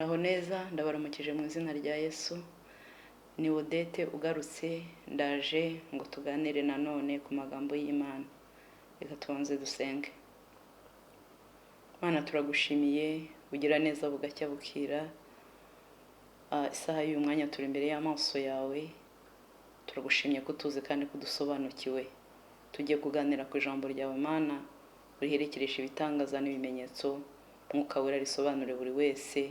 Aho neza ndabaramukije mu izina rya Yesu. Ni Odette ugarutse, ndaje ngo tuganire nanone ku magambo y'Imana. Reka tubanze dusenge. Mana, turagushimiye ugira neza bugacya bukira. Isaha y'uyu mwanya turi imbere y'amaso yawe. Turagushimye ko tuzi kandi kudusobanukiwe. Tugiye kuganira ku ijambo ryawe Mana, uriherekeresha ibitangaza n'ibimenyetso. Mwuka wera risobanure buri wese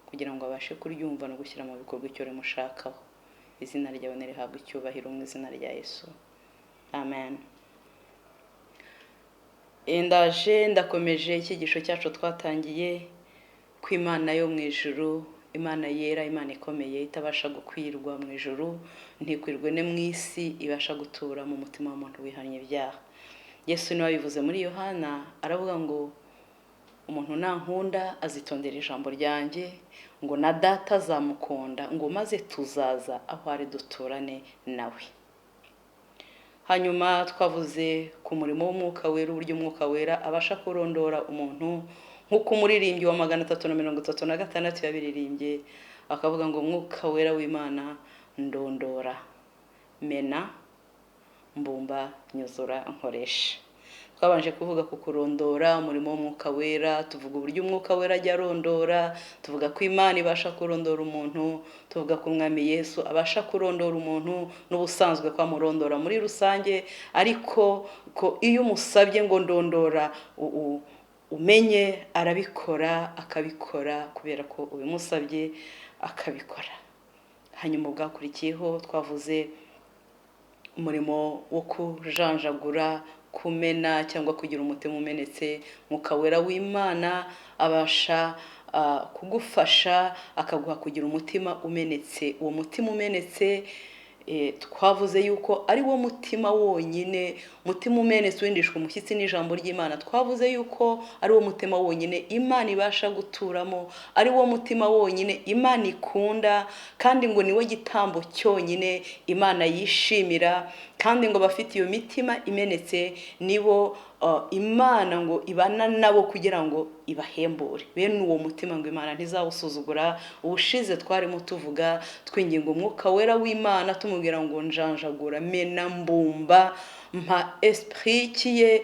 kugira ngo abashe kuryumva no gushyira mu bikorwa icyo rimushakaho. Izina ryawe nirihabwe icyubahiro mu izina rya Yesu. Amen. Ndakomeje icyigisho cyacu twatangiye ku Imana yo mu ijuru, Imana yera, Imana ikomeye itabasha gukwirwa mu ijuru, ntikwirwe ne mu isi, ibasha gutura mu mutima w'umuntu wihannye ibyaha. Yesu niwe wabivuze muri Yohana, aravuga ngo umuntu nankunda azitondera ijambo ryanjye, ngo na data azamukunda, ngo maze tuzaza aho ari duturane nawe. Hanyuma twavuze ku murimo w'umwuka wera, uburyo umwuka wera abasha kurondora umuntu, nk'uko umuririmbyi wa 336 yabiririmbye akavuga ngo umwuka wera w'Imana ndondora, mena, mbumba, nyuzura, nkoresha. Twabanje kuvuga ku kurondora umurimo w'umwuka wera, tuvuga uburyo umwuka wera ajya arondora, tuvuga ko Imana ibasha kurondora umuntu, tuvuga ko Umwami Yesu abasha kurondora umuntu n'ubusanzwe kwa murondora muri rusange, ariko ko iyo umusabye ngo ndondora umenye arabikora, akabikora kubera ko ubimusabye akabikora. Hanyuma bwakurikiyeho twavuze umurimo wo kujanjagura, kumena cyangwa kugira umutima umenetse. Mwuka wera w'Imana abasha kugufasha akaguha kugira umutima umenetse. Uwo mutima umenetse twavuze yuko ari wo mutima wonyine, mutima umenetse windishwa umushyitsi n'ijambo ry'Imana. Twavuze yuko ari wo mutima wonyine Imana ibasha guturamo, ari wo mutima wonyine Imana ikunda, kandi ngo niwe gitambo cyonyine Imana yishimira, kandi ngo bafite iyo mitima imenetse nibo Imana ngo ibana nabo kugira ngo ibahembure. Bene uwo mutima ngo Imana ntizawusuzugura. Ubushize twarimo tuvuga twinginga umwuka wera w'Imana tumubwira ngo njanjagura, mena, mbumba, mpa esprit qui est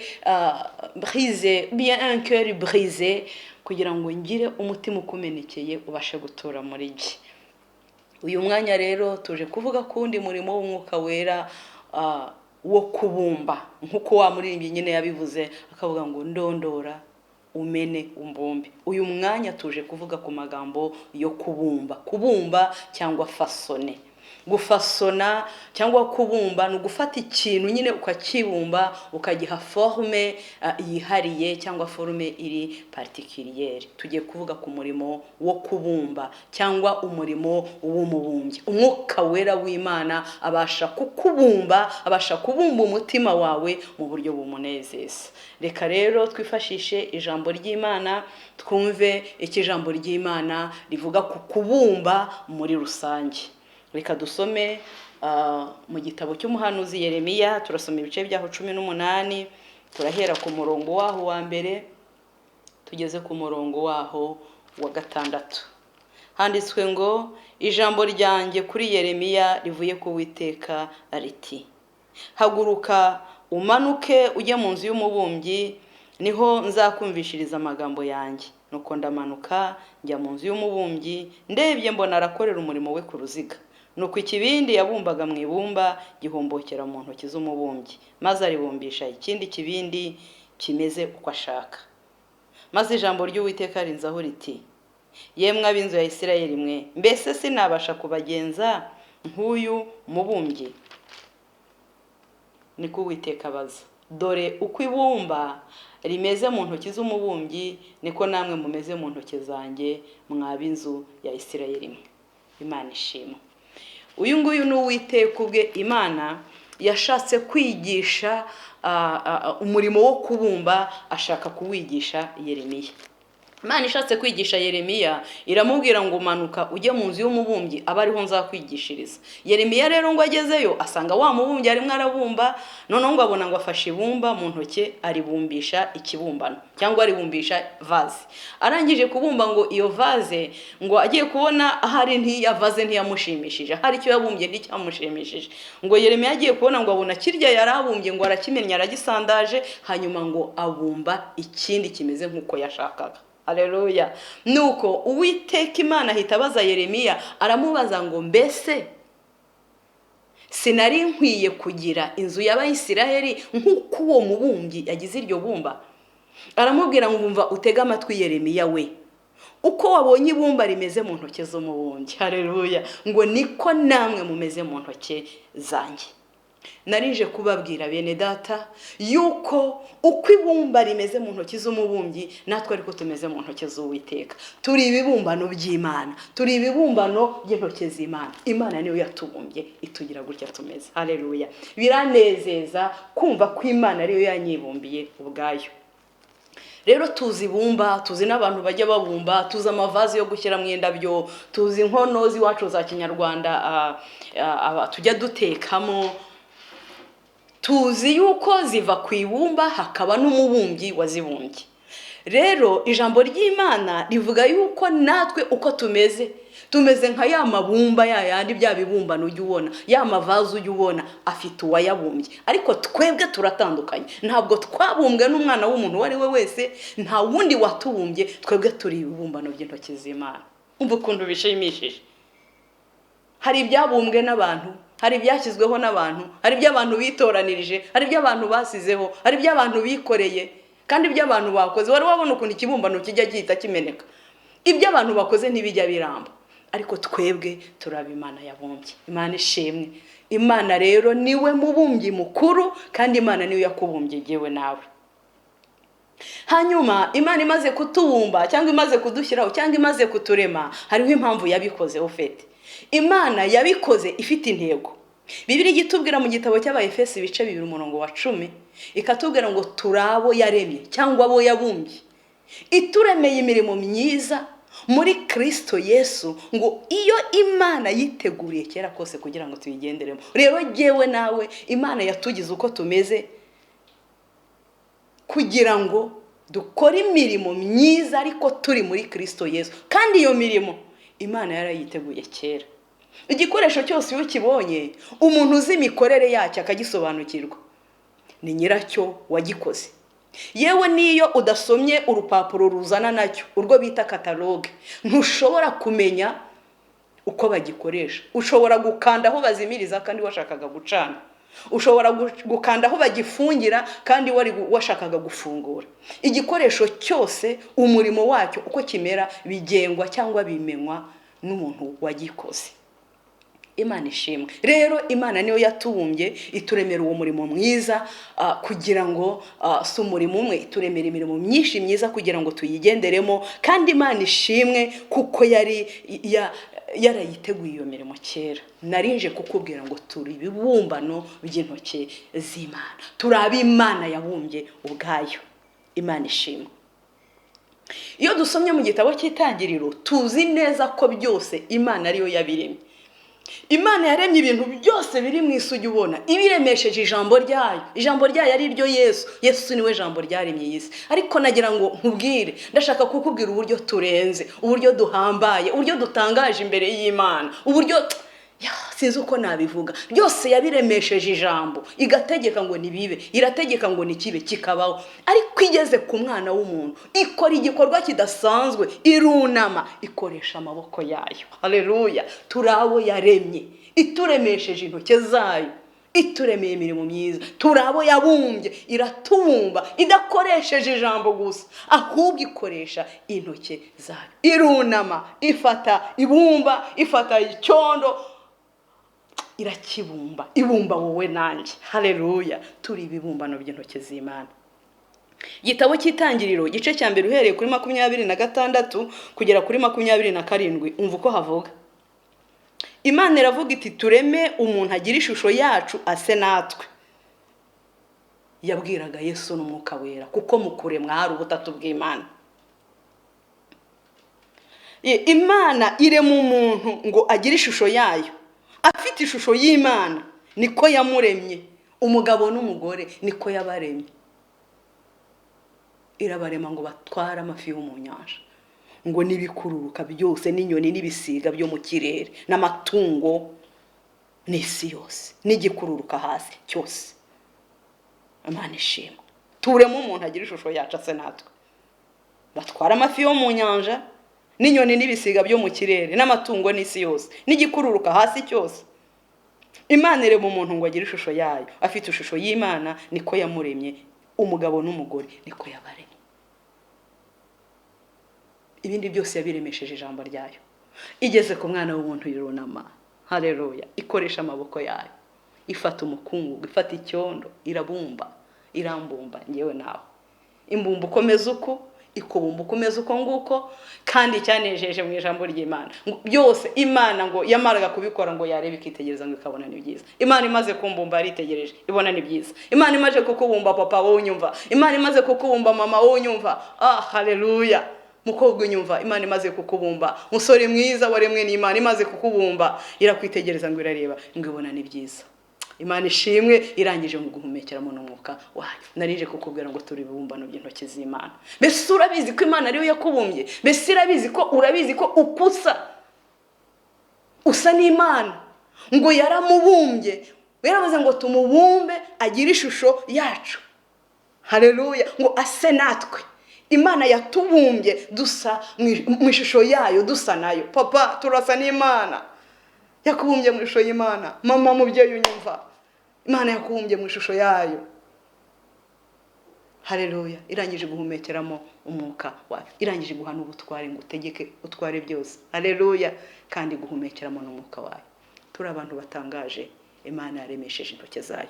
brisé, bien un cœur brisé, kugira ngo ngire umutima ukumenekeye ubashe gutura muri jye. Uyu mwanya rero tuje kuvuga kundi murimo w'umwuka wera wo kubumba, nkuko wa muririmbyi nyine yabivuze akavuga ngo ndondora, umene, umbumbe. Uyu mwanya tuje kuvuga ku magambo yo kubumba cyangwa fasone. Gufasona cyangwa kubumba ni ugufata ikintu nyine ukakibumba, ukagiha forme yihariye cyangwa forme iri particulière. Tugiye kuvuga ku murimo wo kubumba cyangwa umurimo w'umubumbyi. Umwuka wera w'Imana abasha kukubumba, abasha kubumba umutima wawe mu buryo bumunezeza. Reka rero twifashishe ijambo ry'Imana twumve icyo ijambo ry'Imana rivuga ku kubumba muri rusange. Reka dusome mu gitabo cy'umuhanuzi Yeremiya, turasoma ibice byaho 18, turahera ku murongo waho wa mbere tugeze ku murongo waho wa 6. Handitswe ngo ijambo ryanjye kuri Yeremiya rivuye ku Uwiteka riti: haguruka umanuke ujye mu nzu y'umubumbyi, niho nzakumvishiriza amagambo yanjye. Nuko ndamanuka njya mu nzu y'umubumbyi, ndebye mbona arakorera umurimo we ku ruziga. Nuko ikibindi yabumbaga mu ibumba gihombokera mu ntoki z'umubumbyi, maze aribumbisha ikindi kibindi kimeze uko ashaka. Maze ijambo ry'Uwiteka rinzaho riti: yemwe ab'inzu ya Isirayeli mwe, mbese sinabasha kubagenza nk'uyu mubumbyi? Niko Uwiteka abaza. Dore uko ibumba rimeze mu ntoki z'umubumbyi, niko namwe mumeze mu ntoki zanjye, mw'ab'inzu ya Isirayeli mwe. Imana ishimwe. Uyu nguyu ni Uwiteka ubwe. Imana yashatse kwigisha umurimo wo kubumba, ashaka kuwigisha Yeremiya. Imana ishatse kwigisha Yeremiya iramubwira ngo manuka ujye mu nzu y'umubumbyi aba ariho nzakwigishiriza. Yeremiya rero ngo agezeyo asanga wa mubumbyi arimo arabumba, noneho ngo abona ngo afashe ibumba mu ntoke aribumbisha ikibumbano cyangwa aribumbisha vase. Arangije kubumba ngo iyo vase ngo agiye kubona ahari ntiya vase ntiyamushimishije, hari icyo yabumbye nticyamushimishije. Ngo Yeremiya agiye kubona ngo abona kirya yarabumbye ngo arakimenya aragisandaje, hanyuma ngo abumba ikindi kimeze nk'uko yashakaga. Haleluya. Nuko Uwiteka Imana ahita abaza Yeremiya, aramubaza ngo mbese sinari nkwiye kugira inzu y'Abayisiraheli nk'uko uwo mubumbyi yagize iryo bumba? Aramubwira ngo umva utega amatwi Yeremiya we, uko wabonye ibumba rimeze mu ntoke z'umubumbyi, haleluya, ngo niko namwe mumeze mu ntoke zanjye. Narije kubabwira bene data yuko uko ibumba rimeze mu ntoki z'umubumbyi natwe ariko tumeze mu ntoki z'Uwiteka. Turi ibibumbano by'Imana, turi ibibumbano by'intoki z'Imana. Imana niyo yatubumbye itugira gutya tumeze, haleluya. Biranezeza kumva ko Imana ariyo yanyibumbiye ubwayo. Rero tuzi ibumba, tuzi n'abantu bajya babumba, tuzi amavazi yo gushyira mu indabyo, tuzi inkono z'iwacu za Kinyarwanda tujya dutekamo, tuzi yuko ziva ku ibumba hakaba n'umubumbyi wazibumbye. Rero ijambo ry'Imana rivuga yuko natwe uko tumeze nka ya mabumba yandi bya bibumbano ujya ubona, ya mavazi ujya ubona afite uwayabumbye, ariko twebwe turatandukanye. Ntabwo twabumbwe n'umwana w'umuntu uwo ari we wese, nta wundi watubumbye, twebwe turi ibibumbano by'intoki z'Imana. Umva ukuntu bishimishije. Hari ibyabumbwe n'abantu, hari ibyashyizweho n'abantu, hari iby'abantu bitoranirije, hari iby'abantu basizeho, hari iby'abantu bikoreye, kandi iby'abantu bakoze. Wari wabona ukuntu ikibumbano kijya gihita kimeneka. Iby'abantu bakoze ntibijya biramba, ariko twebwe turaba Imana yabumbye. Imana ishimwe. Imana rero niwe mubumbyi mukuru, kandi Imana niyo yakubumbye yewe nawe. Hanyuma Imana imaze kutubumba cyangwa imaze kudushyiraho cyangwa imaze kuturema, hariho impamvu yabikoze ufite. Imana yabikoze ifite intego. Bibiliya igitubwira mu gitabo cy'Abaefesi ibice 2:10 ikatubwira ngo turabo yaremye cyangwa abo yabumbye, ituremeye imirimo myiza muri Kristo Yesu, ngo iyo Imana yiteguriye kera kose kugira ngo tuyigenderemo. Rero jewe nawe Imana yatugize uko tumeze kugira ngo dukore imirimo myiza ariko turi muri Kristo Yesu, kandi iyo mirimo Imana yarayiteguye kera. Igikoresho cyose iyo kibonye umuntu uzi imikorere yacyo akagisobanukirwa, ni nyiracyo wagikoze. Yewe niyo udasomye urupapuro ruzana nacyo, urwo bita kataloge, ntushobora kumenya uko bagikoresha. Ushobora gukanda aho bazimiriza kandi washakaga gucana, ushobora gukanda aho bagifungira kandi wari washakaga gufungura. Igikoresho cyose umurimo wacyo uko kimera bigengwa cyangwa bimenywa n'umuntu wagikoze. Imana ishimwe. Rero Imana niyo yatubumbye ituremera uwo murimo mwiza, kugira ngo si umurimo umwe, ituremera imirimo myinshi myiza kugira ngo tuyigenderemo, kandi Imana ishimwe kuko yarayiteguye iyo mirimo kera. Narinje kukubwira ngo turi ibibumbano by'intoki z'Imana, turaba Imana yabumbye ubwayo. Imana ishimwe. Iyo dusomye mu gitabo cy'Itangiriro tuzi neza ko byose Imana ariyo yabiremye. Imana yaremye ibintu byose biri mu isi ujya ubona, ibiremesheje ijambo ryayo. Ijambo ryayo ari ryo Yesu. Yesu niwe jambo ryaremye iyi si. Ariko nagira ngo nkubwire, ndashaka kukubwira uburyo turenze, uburyo duhambaye, uburyo dutangaje imbere y'Imana, uburyo sinzi uko nabivuga. Byose yabiremesheje ijambo, igategeka ngo nibibe, irategeka ngo nikibe kikabaho. Ariko igeze ku mwana w'umuntu ikora igikorwa kidasanzwe, irunama, ikoresha amaboko yayo. Haleluya. Turabo yaremye, ituremesheje intoke zayo, ituremeye imirimo myiza. Turabo yabumbye, iratubumba, idakoresheje ijambo gusa, ahubwo ikoresha intoke zayo. Irunama, ifata ibumba, ifata icyondo, irakibumba, ibumba wowe nanjye. Haleluya. Turi ibibumbano by'intoki z'Imana. Igitabo cy'Itangiriro igice cya mbere uhereye kuri 26 kugera kuri 27, umva uko havuga. Imana iravuga iti tureme umuntu agira ishusho yacu ase natwe. Yabwiraga Yesu n'Umwuka Wera kuko mu kuremwa hari ubutatu bw'Imana. Imana irema umuntu ngo agire ishusho yayo, afite ishusho y'Imana, niko yamuremye. Umugabo n'umugore niko yabaremye. Irabarema ngo batware amafi yo mu nyanja, ngo n'ibikururuka byose, n'inyoni n'ibisiga byo mu kirere, n'amatungo n'isi yose, n'igikururuka hasi cyose. Imana ishimwe. Turemo umuntu agira ishusho yacu ase natwe, batwara amafi yo mu nyanja, n'inyoni n'ibisiga byo mu kirere, n'amatungo n'isi yose, n'igikururuka hasi cyose. Imana irema umuntu ngo agire ishusho yayo, afite ishusho y'Imana, niko yamuremye. Umugabo n'umugore niko yabaremye. Ibindi byose yabiremesheje ijambo ryayo. Igeze ku mwana w'umuntu irunama, haleluya, ikoresha amaboko yayo, ifata umukungugu, ifata icyondo, irabumba, irambumba ngewe nawe. Imbumba ukomeza uko, ikubumba ukomeza uko nguko, kandi cyanejeje mu ijambo ry'Imana. Byose Imana ngo yamaraga kubikora ngo yarebe ikitegereza ngo ikabona ni byiza. Imana imaze kumbumba aritegereje, ibona ni byiza. Imana imaze kukubumba papa wowe unyumva, Imana imaze kukubumba mama wowe unyumva, haleluya. Mukobwa unyumva, Imana imaze kukubumba. Musore mwiza waremwe n'Imana imaze kukubumba, irakwitegereza ngo irareba ngo ibona ni byiza. Imana ishimwe, irangije ngo guhumekeramo n'umwuka wayo. Narije kukubwira ngo turi bibumbano by'intoki z'Imana. Mbese urabizi ko Imana ariyo yakubumbye? Mbese urabizi ko ukusa usa n'Imana, ngo yaramubumbye, yaravuze ngo tumubumbe agire ishusho yacu, haleluya, ngo ase natwe. Imana yatubumbye dusa mu ishusho yayo, dusa nayo. Papa, turasa n'Imana, yakubumbye mu ishusho y'Imana. Mama mubyeyi unyumva, Imana yakubumbye mu ishusho yayo, haleluya. Irangije guhumekeramo umwuka wayo, irangije guhana ubutware ngo utegeke utware byose, haleluya, kandi guhumekeramo n'umwuka wayo. Turi abantu batangaje Imana yaremesheje intoki zayo.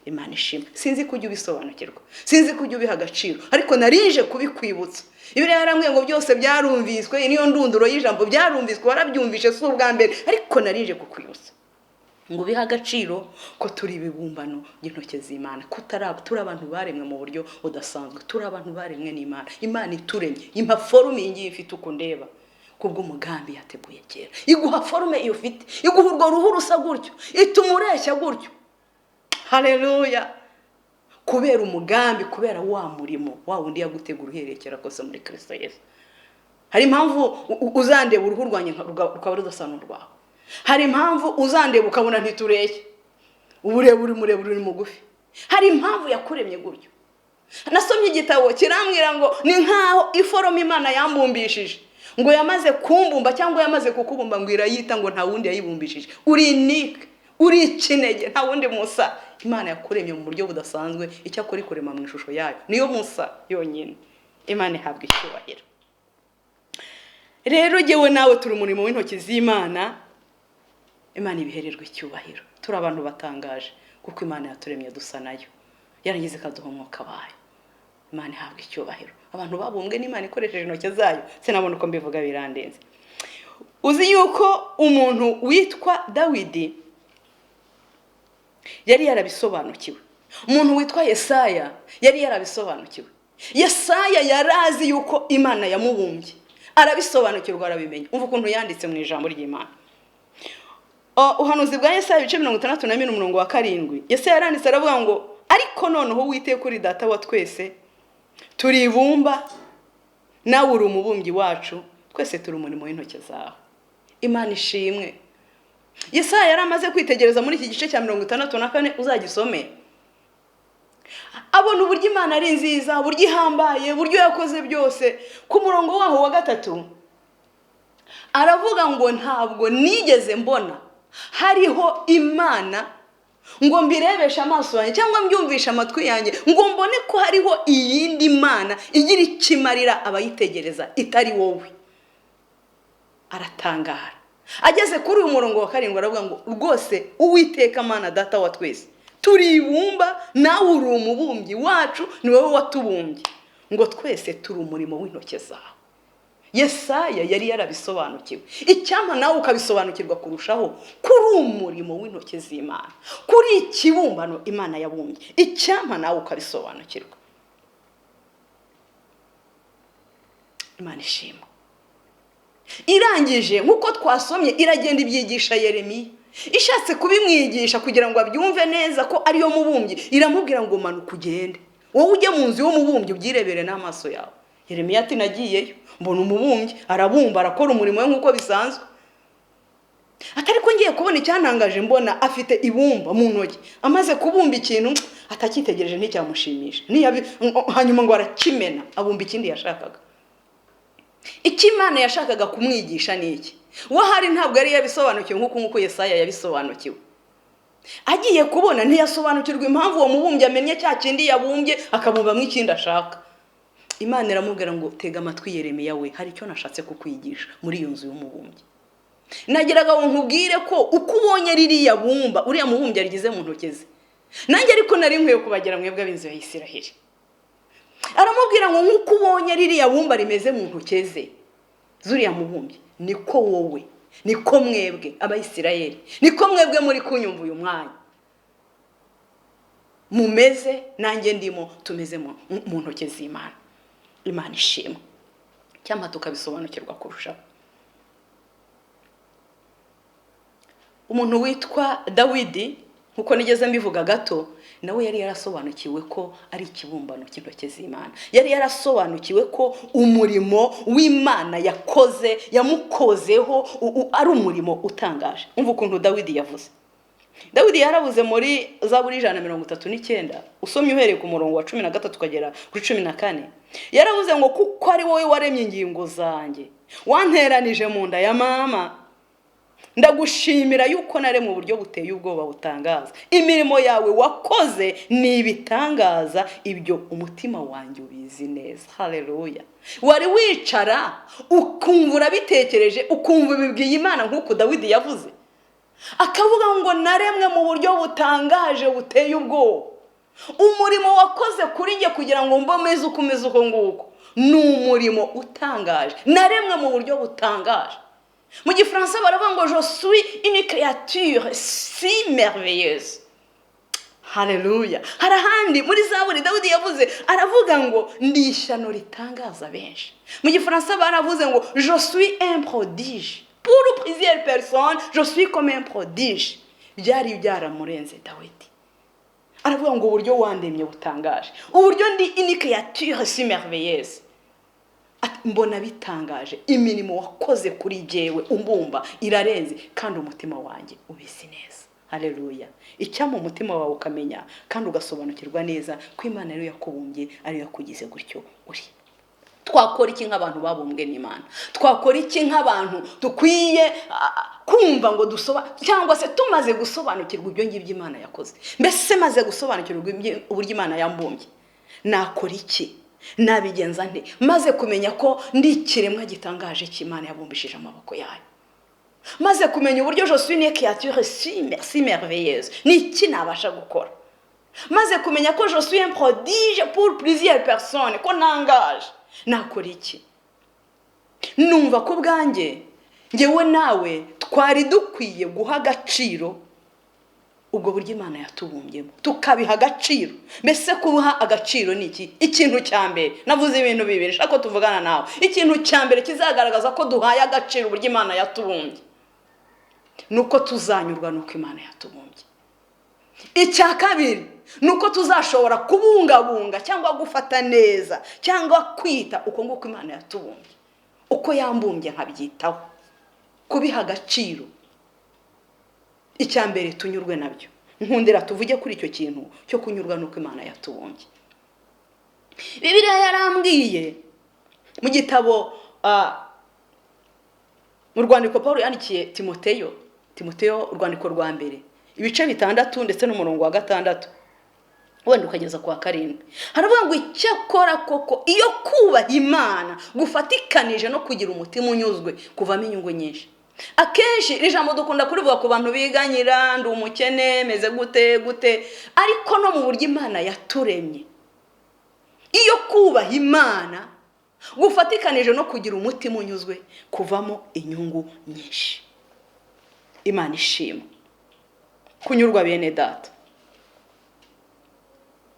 Imana ishimwe. Sinzi kujya ubisobanukirwa, sinzi kujya ubiha agaciro, ariko narije kubikwibutsa. Bibiliya yarambwiye ngo byose byarumviswe, niyo ndunduro y'ijambo, byarumviswe, warabyumvishe si ubwa mbere, ariko narije kukwibutsa ngo biha agaciro ko turi ibibumbano by'intoki z'Imana, ko turi abantu baremwe mu buryo budasanzwe, turi abantu baremwe n'Imana. Imana ituremye, impa forume ngiye ifite uko ndeba, kubwo umugambi yateguye kera. Iguha forume iyo ufite, iguha urwo ruhu rusa gutyo, ituma ureshya gutyo, haleluya, kubera umugambi, kubera wa murimo wa wundi yagutegura uherekera kose muri Kristo Yesu. Hari impamvu uzandeba uruhu rwanjye rukaba rudasa n'urwawe. Hari impamvu uzandeba ukabona ntitureshye, uburebure uri mugufi. Hari impamvu yakuremye gutyo. Nasomye igitabo kirambwira ngo ni nkaho iforoma Imana yambumbishije, ngo yamaze kumbumba cyangwa yamaze kukubumba, ngo irayita ngo nta wundi yayibumbishije. Uri unique, uri ikinege, nta wundi musa. Imana yakuremye mu buryo budasanzwe, icyakora ikurema mu ishusho yayo, niyo musa yonyine. Imana ihabwa icyubahiro. Rero jyewe nawe turi umurimo w'intoki z'Imana. Imana ibihererwe icyubahiro. Turi abantu batangaje kuko Imana yaturemye dusa nayo, yarangize ikaduha umwuka wayo. Imana ihabwa icyubahiro. Abantu babumbwe n'Imana ikoresheje intoki zayo, sinabona uko mbivuga, birandenze. Uzi yuko umuntu witwa Dawidi yari yarabisobanukiwe, umuntu witwa Yesaya yari yarabisobanukiwe. Yesaya yarazi yuko Imana yamubumbye, arabisobanukirwa, arabimenya. Umva ukuntu yanditse mu ijambo ry'Imana. Uhanuzi bwa Yesaya 54:7. Yesaya yaranditse aravuga ngo ariko noneho Uwiteka kuri data wa twese, turi ibumba, nawe uri umubumbyi wacu, twese turi umurimo w'intoki zawe. Imana ishimwe. Yesaya yaramaze kwitegereza muri iki gice cya 64, uzagisome, abona uburyo Imana ari nziza, uburyo ihambaye, uburyo yakoze byose. Ku murongo waho wa 3 aravuga ngo ntabwo nigeze mbona hariho Imana ngo mbirebesha amaso yanjye cyangwa mbyumvisha amatwi yanjye, ngo mbone ko hariho iyindi Mana igira ikimarira abayitegereza itari wowe. Aratangara. Ageze kuri uyu murongo wa 7 aravuga ngo rwose Uwiteka Mana data wa twese, turi ibumba, nawe uri umubumbyi wacu, ni wowe watubumbye, ngo twese turi umurimo w'intoki zawe. Yesaya yari yarabisobanukiwe. Icyampa nawe ukabisobanukirwa kurushaho, kuri umurimo w'intoki z'Imana, kuri ikibumbano Imana yabumbye. Icyampa nawe ukabisobanukirwa. Imana ishimwe. irangije nk'uko twasomye iragenda ibyigisha Yeremiya, ishatse kubimwigisha kugira ngo abyumve neza ko ariyo mubumbyi, iramubwira ngo manuka ugende, wowe ujye mu nzu y'umubumbyi ubyirebere n'amaso yawe. Yeremiya ati nagiyeyo mbona umubumbyi arabumba arakora umurimo we nk'uko bisanzwe. Atari ko ngiye kubona icyantangaje, mbona afite ibumba mu ntoki, amaze kubumba ikintu atakitegereje nticyamushimisha, hanyuma ngo arakimena abumba ikindi yashakaga. Ikimana yashakaga kumwigisha ni iki? Wahari ntabwo yari yabisobanukiwe nk'uko Yesaya yabisobanukiwe. Agiye kubona ntiyasobanukirwa impamvu uwo mubumbyi amenye cya kindi yabumbye akabumbamo ikindi ashaka. Imana iramubwira ngo tega amatwi Yeremiya we, hari icyo nashatse kukwigisha muri iyo nzu y'umubumbyi. Nagiraga ngo nkubwire ko uko ubonye ririya bumba uriya mubumbyi arigize mu ntoki ze, nanjye ariko nari nkwiye kubagira mwebwe ab'inzu ya Isiraheli. Aramubwira ngo nk'uko ubonye ririya bumba rimeze mu ntoki ze zuriya mubumbyi, niko wowe, niko mwebwe abayisiraheli, niko mwebwe muri kunyumva uyu mwanya mumeze, nanjye ndimo tumeze mu ntoki z'Imana. Imana ishimwe, cyangwa tukabisobanukirwa kurushaho. Umuntu witwa Dawidi, nkuko nigeze mbivuga gato, nawe yari yarasobanukiwe ko ari ikibumbano cy'intoki z'Imana. Yari yarasobanukiwe ko umurimo w'Imana yakoze, yamukozeho ari umurimo utangaje. Umva ukuntu Dawidi yavuze. Dawidi yaravuze muri Zaburi 139, usomye uhereye ku murongo wa 13 tukagera kuri 14. Yaravuze ngo kuko ari wowe waremye ingingo zanjye, wanteranije mu nda ya mama, ndagushimira yuko nare mu buryo buteye ubwoba butangaza. Imirimo yawe wakoze ni ibitangaza, ibyo umutima wanjye ubizi neza. Haleluya. Wari wicara ukumva urabitekereje, ukumva bibwiye Imana nk'uko Dawidi yavuze, akavuga ngo naremwe mu buryo butangaje buteye ubwoba. Umurimo wakoze kuri njye kugira ngo mbomeze ukomeze uko nguko ni umurimo utangaje, naremwe mu buryo butangaje. Mu gifaransa baravuga ngo je suis une créature si merveilleuse. Haleluya. Harahandi muri Zaburi Dawidi yavuze, aravuga ngo ndi ishyano ritangaza benshi. Mu gifaransa baravuze ngo je suis un prodige. Pour plusieurs personnes, je suis comme un prodige. Byari byaramurenze Dawidi. Aravuga ngo uburyo wandemye butangaje, uburyo ndi une créature si merveilleuse. Mbona bitangaje, imirimo wakoze kuri jewe umbumba irarenze, kandi umutima wanjye ubisi neza. Haleluya. Icyama umutima wawe ukamenya kandi ugasobanukirwa neza ko Imana ariyo yakubumbye, ariyo yakugize gutyo uri. Twakora iki nk'abantu babumbwe n'Imana? Twakora iki nk'abantu dukwiye kumva ngo cyangwa se tumaze gusobanukirwa ibyo ngibyo Imana yakoze? Mbese maze gusobanukirwa uburyo Imana yambumbye, nakora iki? Nabigenza nte maze kumenya ko ndi ikiremwa gitangaje cy'Imana yabumbishije amaboko yayo? Maze kumenya uburyo je suis une créature si merveilleuse, ni iki nabasha gukora? Maze kumenya ko je suis un prodige pour plusieurs personnes, ko nangaje, nakora iki? Numva ko bwanjye ngewe nawe twari dukwiye guha agaciro ubwo buryo Imana yatubumbyemo, tukabiha agaciro. Mbese kubuha agaciro ni iki? Ikintu cya mbere, navuze ibintu bibiri shaka tuvugana nawe. Ikintu cya mbere kizagaragaza ko duhaye agaciro uburyo Imana yatubumbye, nuko tuzanyurwa nuko Imana yatubumbye. Icya kabiri, nuko tuzashobora kubungabunga cyangwa gufata neza cyangwa kwita uko nguko Imana yatubumbye, uko yambumbye nkabyitaho, kubiha agaciro. Icya mbere tunyurwe nabyo. Nkundira tuvuge kuri icyo kintu cyo kunyurwa nuko Imana yatubumbye. Bibiliya yarambwiye mu gitabo mu rwandiko Paulo yandikiye Timoteyo urwandiko rwa mbere, ibice 6 ndetse n'umurongo wa 6 wenda ukageza kwa 7. Haravuga ngo icyakora koko iyo kubaha Imana gufatikanije no kugira umutima unyuzwe kuvamo inyungu nyinshi. Akenshi ijambo dukunda kurivuga ku bantu biganyira, ndi umukene meze gute, ariko no mu buryo Imana yaturemye, iyo kubaha Imana gufatikanije no kugira umutima unyuzwe kuvamo inyungu nyinshi. Imana ishimwe. Kunyurwa bene data,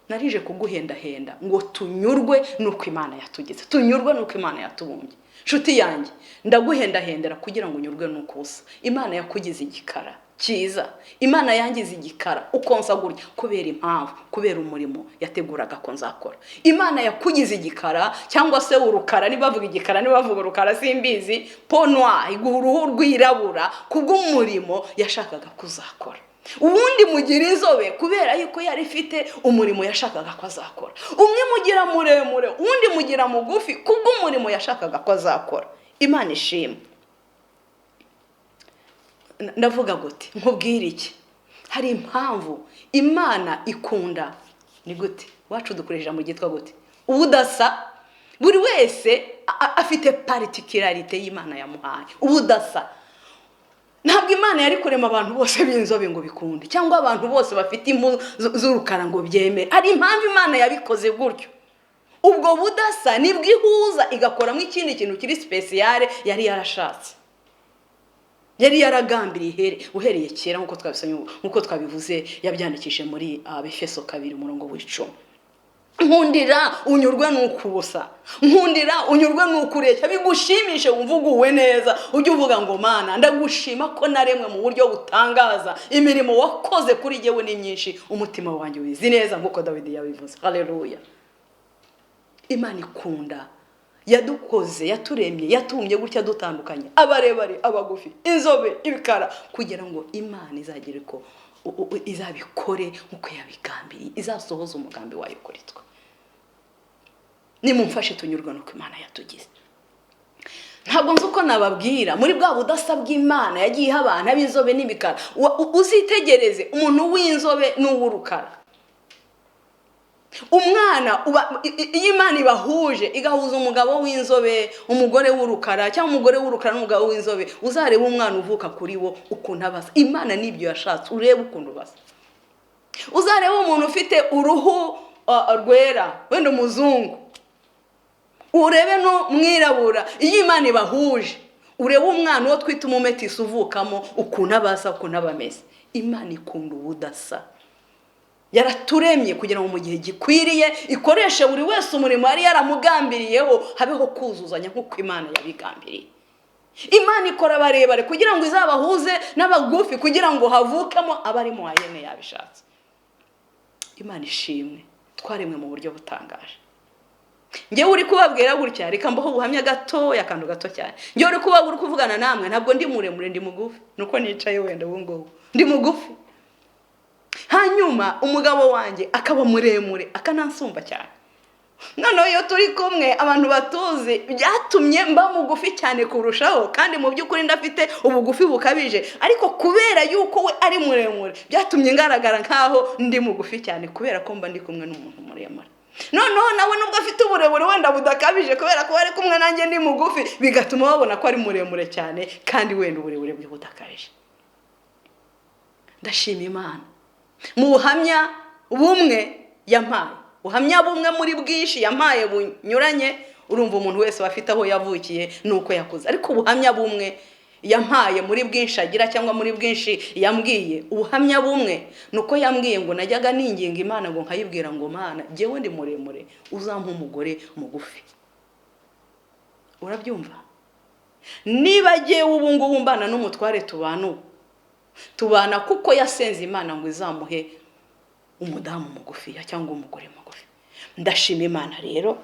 narije kuguhendahenda ngo tunyurwe nuko Imana yatugize, tunyurwe nuko Imana yatubumbye. Nshuti yanjye, ndaguhendahendera kugira ngo unyurwe nuko usa. Imana yakugize igikara cyiza, Imana yangize igikara ukonsa gutya kubera impamvu, kubera umurimo yateguraga ko nzakora. Imana yakugize igikara cyangwa se urukara, nibavuga igikara nibavuga urukara simbizi, ponwa uruhu rwirabura kubw'umurimo yashakaga kuzakora. Ubundi mugira inzobe kubera yuko yari ifite umurimo yashakaga ko azakora. Umwe mugira muremure, undi mugira mugufi kubw'umurimo yashakaga ko azakora. Imana ishimwe. Ndavuga gute? Nkubwire iki? Hari impamvu Imana ikunda ni gute? Wacu dukoresha mu gitwa gute? Ubudasa. Buri wese afite particularité y'Imana yamuhaye. Ubudasa. Ntabwo Imana yari kurema abantu bose b'inzobe ngo bikunde, cyangwa abantu bose bafite impu z'urukara ngo byemere. Ari impamvu Imana yabikoze gutyo. Ubwo budasa nibwo ihuza igakoramo ikindi kintu kiri special yari yarashatse, yari yaragambiriye uhereye kera nkuko twabisanye, nkuko twabivuze yabyandikije muri Efeso 2:10. Nkundira unyurwe nukubusa, nkundira unyurwe nukureshya, bigushimishe wumvuguwe neza, ujye uvuga ngo Mana ndagushima ko naremwe mu buryo butangaza, imirimo wakoze kuri jewe ni myinshi, umutima wanjye wizi neza nkuko Dawidi yabivuze. Haleluya. Imana ikunda, yadukoze, yaturemye, yatumye gutya dutandukanye, abarebare, abagufi, inzobe, ibikara, kugira ngo Imana izagire ko izabikore nkuko yabigambiriye, izasohoza umugambi wayo kuri twe. Nimumfashe tunyurwa nuko Imana yatugize. Ntabwo nzi uko nababwira, muri bwa budasa bw'Imana yagiye abantu ab'inzobe n'ibikara. Uzitegereze umuntu w'inzobe n'uw'urukara. Umwana iyo Imana ibahuje, igahuza umugabo w'inzobe, umugore w'urukara, cyangwa umugore w'urukara n'umugabo w'inzobe, uzareba umwana uvuka kuri wo ukuntu abasa. Imana nibyo yashatse, urebe ukuntu basa. Uzareba umuntu ufite uruhu rwera, wenda umuzungu, urebe no mwirabura, iyo Imana ibahuje, urebe umwana uwo twita umumetisi uvukamo ukuntu abasa, ukuntu abameze. Imana ikunda ubudasa. Yaraturemye kugira ngo mu gihe gikwiriye ikoreshe buri wese umurimo yari yaramugambiriyeho, habeho kuzuzanya nk'uko Imana yabigambiriye. Imana ikora barebare kugira ngo izabahuze n'abagufi kugira ngo havukemo abarimo ayene yabishatse. Imana ishimwe, twaremwe mu buryo butangaje. Ngewe uri kubabwira gutya, reka mbaho ubuhamya gato yakandu gato cyane. Ngewe uri kubabwira uri kuvugana namwe, ntabwo ndi muremure, ndi mugufi, nuko nicaye wenda ubungubu ndi mugufi. Hanyuma umugabo wanjye akaba muremure, akanansumba cyane. Noneho iyo turi kumwe abantu batuzi, byatumye mba mugufi cyane kurushaho, kandi mu by'ukuri ndafite ubugufi bukabije, ariko kubera yuko we ari muremure byatumye ngaragara nkaho ndi mugufi cyane, kubera ko mba ndi kumwe n'umuntu muremure. Noneho nawe nubwo afite uburebure wenda budakabije, kubera ko ari kumwe nanjye ndi mugufi, bigatuma babona ko ari muremure cyane, kandi wenda uburebure bwe budakabije. Ndashima Imana mu buhamya bumwe yampaye, uhamya bumwe muri bwinshi yampaye bunyuranye. Urumva umuntu wese wafite aho yavukiye nuko yakuze, ariko ubuhamya bumwe yampaye muri bwinshi agira, cyangwa muri bwinshi yambwiye. Ubuhamya bumwe nuko yambwiye ngo najyaga ninginga Imana ngo nkayibwira ngo Mana jewe ndi muremure, uzampa umugore mugufi. Urabyumva? Niba jewe ubu ngubu mbana n'umutware tubana kuko yasenze Imana ngo izamuhe umudamu mugufi cyangwa umugore mugufi. Ndashima Imana rero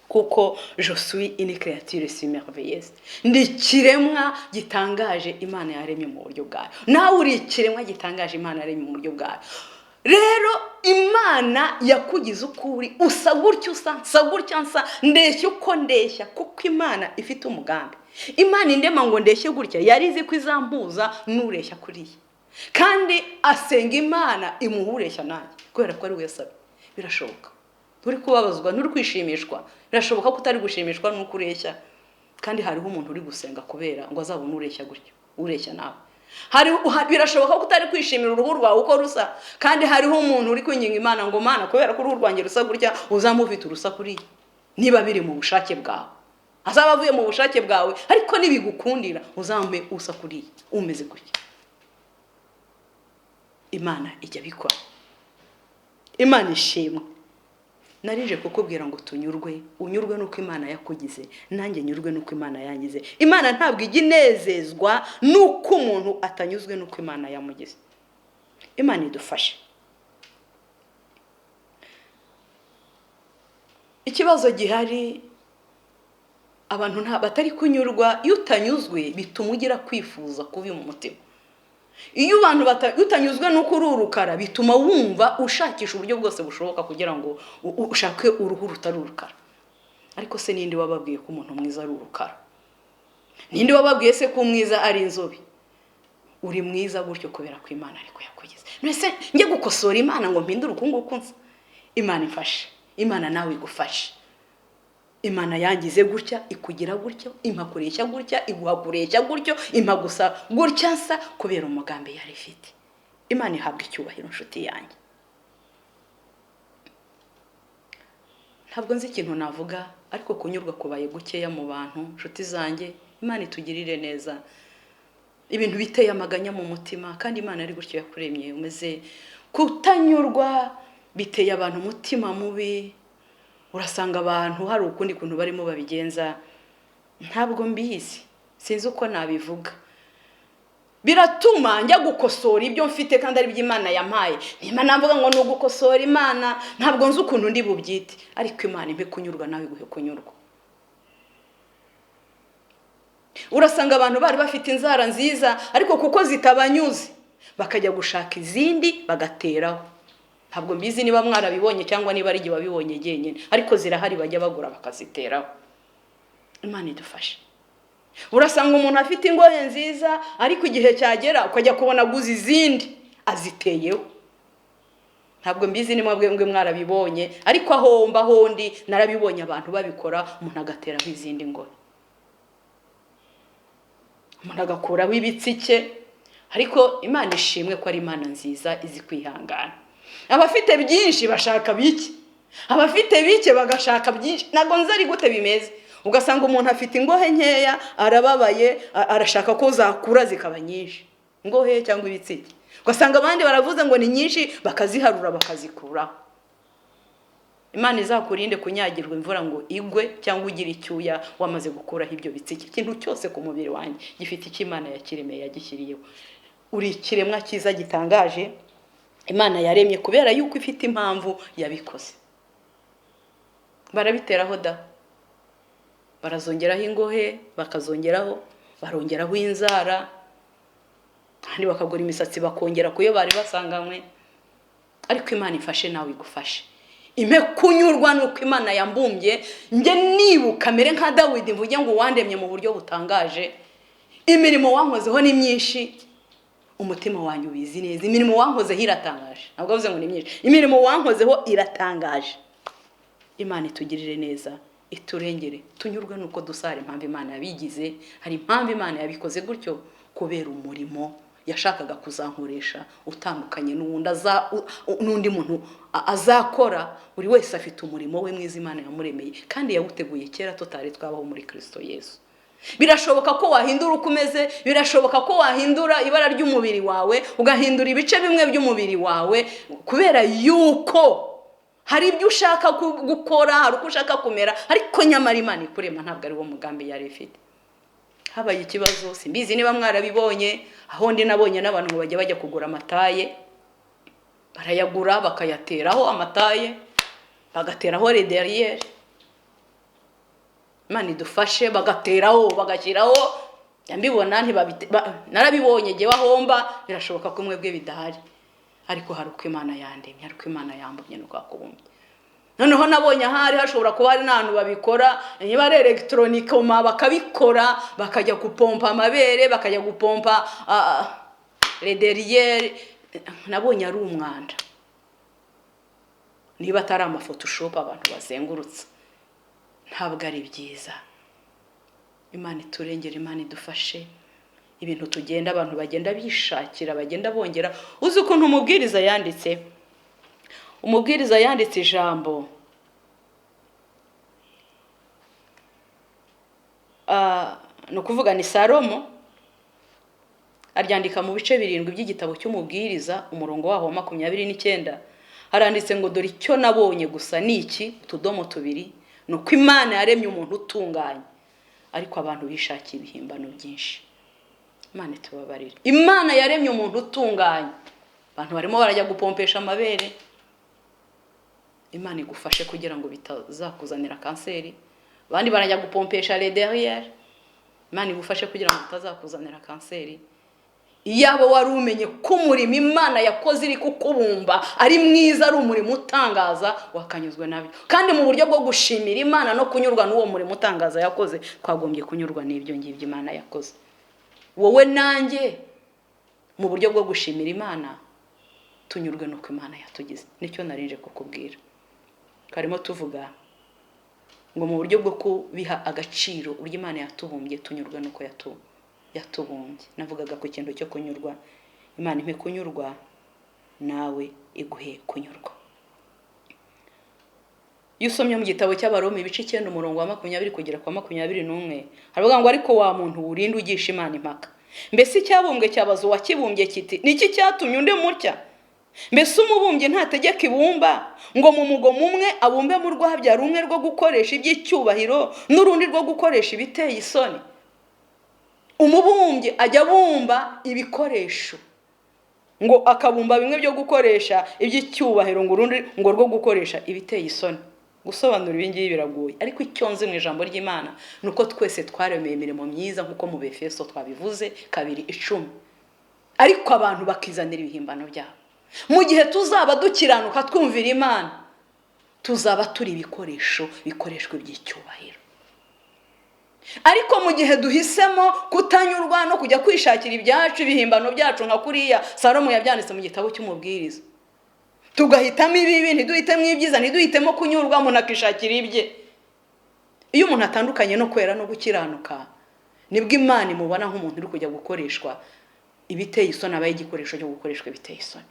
kuko je suis une créature si merveilleuse. Ndi kiremwa gitangaje Imana yaremye mu buryo bwayo. Nawe uri kiremwa gitangaje Imana yaremye mu buryo bwayo. Rero Imana yakugize ukuri, usa gutyo usa, nsa gutyo nsa, ndeshya uko ndeshya, kuko Imana ifite umugambi. Imana indema ngo ndeshye gutya, yarizi ko izambuza n'ureshya kuriye. Kandi asenga Imana imuhureshya nanjye, kubera ko ari we yasabye. Birashoboka. Uri kubabazwa n'uri kwishimishwa, birashoboka ko utari gushimishwa n'uko ureshya. Kandi hariho umuntu uri gusenga kubera ngo azabone ureshya gutyo, ureshya nawe. Birashoboka ko utari kwishimira uruhu rwawe uko rusa, kandi hariho umuntu uri kwinginga Imana ngo Mana kubera ko uruhu rwanjye rusa gutya uzamufite urusa kuriye. Niba biri mu bushake bwawe, azaba avuye mu bushake bwawe, ariko nibigukundira uzambe usa kuriye, umeze gutya. Imana ijya bikora. Imana ishimwe. Narije kukubwira ngo tunyurwe, unyurwe nuko Imana yakugize, nanjye nyurwe nuko Imana yangize. Imana ntabwo iginezezwa nuko umuntu atanyuzwe nuko Imana yamugize. Imana idufashe. Ikibazo gihari, abantu batari kunyurwa. Iyo utanyuzwe bituma ugira kwifuza kubi mu mutima. Iyo abantu utanyuzwe nuko ururukara bituma wumva ushakisha uburyo bwose bushoboka kugira ngo ushake uruhu rutari urukara. Ariko se ninde wababwiye ko umuntu mwiza ari urukara? Ninde wababwiye se ko umwiza ari inzobe? Uri mwiza gutyo kubera ko Imana ariko yakugize. Nese njye gukosora Imana ngo mpindure ukunguku nsa? Imana ifashe. Imana nawe igufashe. Imana yangize gutya, ikugira gutyo, impakureshya gutya, iguhakureshya gutyo, impagusa gutya nsa kubera umugambi yari ifite. Imana ihabwa icyubahiro nshuti yanjye. Ntabwo nzi ikintu navuga, ariko kunyurwa kubaye gukeya mu bantu. Nshuti zanjye, Imana itugirire neza. Ibintu biteye amaganya mu mutima, kandi Imana ari gutyo yakuremye umeze. Kutanyurwa biteye abantu umutima mubi. Urasanga abantu hari ukundi kuntu barimo babigenza. Ntabwo mbizi, sinzi uko nabivuga. Biratuma njya gukosora ibyo mfite kandi ari by'Imana yampaye. Niba navuga ngo no gukosora Imana, ntabwo nzi ukuntu ndi bubyite, ariko Imana impe kunyurwa nawe guhe kunyurwa. Urasanga abantu bari bafite inzara nziza, ariko kuko zitabanyuze bakajya gushaka izindi bagateraho. Ntabwo mbizi niba mwarabibonye cyangwa niba ari gihe babibonye genyene, ariko zirahari bajya bagura bakaziteraho. Imana idufashe. Urasanga umuntu afite ingohe nziza, ariko igihe cyagera ukajya kubona guza izindi aziteyeho. Ntabwo mbizi ni mwebwe mwarabibonye, ariko aho mba hondi narabibonye abantu babikora, umuntu agateraho izindi ngohe. Umuntu agakuraho ibitsike, ariko Imana ishimwe ko ari Imana nziza izi kwihangana. Abafite byinshi bashaka bike, abafite bike bagashaka byinshi. Nago nzari gute bimeze. Ugasanga umuntu afite ingohe nkeya, arababaye, arashaka ko zakura zikaba nyinshi. Ingohe cyangwa ibitsike. Ugasanga abandi baravuze ngo ni nyinshi, bakaziharura bakazikuraho. Imana izakurinde kunyagirwa imvura ngo igwe cyangwa ugira icyuya wamaze gukuraho ibyo bitsike. Ikintu cyose ku mubiri wanjye gifite icyo Imana yakiremeye yagishyiriyeho. Uri ikiremwa cyiza gitangaje Imana yaremye kubera yuko ifite impamvu yabikoze. Barabiteraho da, barazongeraho ingohe, bakazongeraho, barongeraho inzara, kandi bakagura imisatsi bakongera kuyo bari basanganywe. Ariko Imana ifashe nawe igufashe. Impe kunyurwa nuko Imana yambumbye, nge nibuka mere nka Dawidi mvuge ngo wandemye mu buryo butangaje. Imirimo wankozeho ni myinshi, umutima wanyu ubizi neza. Imirimo wankozeho iratangaje. Ntabwo avuze ngo ni myinshi. Imirimo wankozeho iratangaje. Imana itugirire neza, iturengere, tunyurwe nuko dusara impamvu Imana yabigize. Hari impamvu Imana yabikoze gutyo kubera umurimo yashakaga kuzankoresha utandukanye n'undi muntu azakora. Buri wese afite umurimo we mwiza Imana yamuremeye, kandi yawuteguye kera tutari twabaho muri Kristo Yesu. Birashoboka ko wahindura uko umeze, birashoboka ko wahindura ibara ry'umubiri wawe, ugahindura ibice bimwe by'umubiri wawe, kubera yuko hari ibyo ushaka gukora, hari uko ushaka kumera, ariko nyamara Imana ikurema ntabwo ari wo mugambi yari ifite. Habaye ikibazo, simbizi niba mwarabibonye, aho ndi nabonye n'abantu ngo bajya kugura amataye, barayagura bakayateraho amataye, bagateraho lederiere. Imana idufashe, bagateraho bagashyiraho, mbibona narabibonye gihe wahomba. Birashoboka ko mwebwe bidahari, ariko hari uko Imana yandemye, hari uko Imana yambumye nuko akubumbye. Noneho nabonye ahari hashobora kuba hari n'abantu babikora, niba ari electronique bakabikora, bakajya gupompa amabere, bakajya gupompa lederiere. Nabonye ari umwanda, niba atari amaphotoshop abantu bazengurutse. Ntabwo ari byiza. Imana iturengere, Imana idufashe. Ibintu tugenda abantu bagenda bishakira, bagenda bongera. Uzi ukuntu umubwiriza yanditse? Umubwiriza yanditse ijambo no kuvuga ni Salomo, aryandika mu bice 7 by'igitabo cy'umubwiriza, umurongo waho wa 29. haranditse ngo dore icyo nabonye gusa ni iki, utudomo tubiri, ni uko Imana yaremye umuntu utunganye, ariko abantu bishakiye ibihimbano byinshi. Imana itubabarire. Imana yaremye umuntu utunganye, abantu barimo barajya gupompesha amabere. Imana igufashe kugira ngo bitazakuzanira kanseri. Abandi barajya gupompesha les derrière. Imana igufashe kugira ngo bitazakuzanira kanseri. Iyabo wari umenye ko umurimo Imana yakoze iri kukubumba ari mwiza, ari umurimo utangaza, wakanyuzwe nabyo. Kandi mu buryo bwo gushimira Imana no kunyurwa n'uwo murimo utangaza yakoze, twagombye kunyurwa n'ibyo ngibyo Imana yakoze. Wowe nanjye mu buryo bwo gushimira Imana tunyurwe nuko Imana yatugize. Nicyo narinje kukubwira. Karimo tuvuga ngo mu buryo bwo kubiha agaciro uryo Imana yatubumbye tunyurwe nuko yatubumbye. Navugaga ku kintu cyo kunyurwa. Imana impe kunyurwa, nawe iguhe kunyurwa. Iyo usomye mu gitabo cy'Abaroma ibice 9 umurongo wa 20 kugera kwa 21, haravuga ngo ariko wa muntu urinde ugisha Imana impaka. Mbese icyabumbwe cyabazo wakibumbye kiti niki cyatumye unde mutya? Mbese umubumbye ntategeka ibumba ngo mu mugomo umwe abumbe mu rwabya rumwe rwo gukoresha iby'icyubahiro n'urundi rwo gukoresha ibiteye isoni? Umubumbye ajya bumba ibikoresho, ngo akabumba bimwe byo gukoresha iby'icyubahiro ngo urundi ngo rwo gukoresha ibiteye isoni. Gusobanura ibingibi biragoye, ariko icyo nzi mu ijambo ry'Imana nuko twese twaremeye imirimo myiza nkuko mu Befeso twabivuze 2:10. Ariko abantu bakizanira ibihimbano byabo. Mu gihe tuzaba dukiranuka twumvira Imana, tuzaba turi ibikoresho bikoreshwa iby'icyubahiro. Ariko mu gihe duhisemo kutanyurwa no kujya kwishakira ibyacu ibihimbano byacu nka kuriya Salomo yabyanditse mu gitabo cy'umubwiriza, tugahitamo ibibi, ntiduhitemo ibyiza, ntiduhitemo kunyurwa, umuntu akishakira ibye. Iyo umuntu atandukanye no kwera no gukiranuka, nibwo Imana imubona nk'umuntu uri kujya gukoreshwa ibiteye isoni, abaye igikoresho cyo gukoreshwa ibiteye isoni.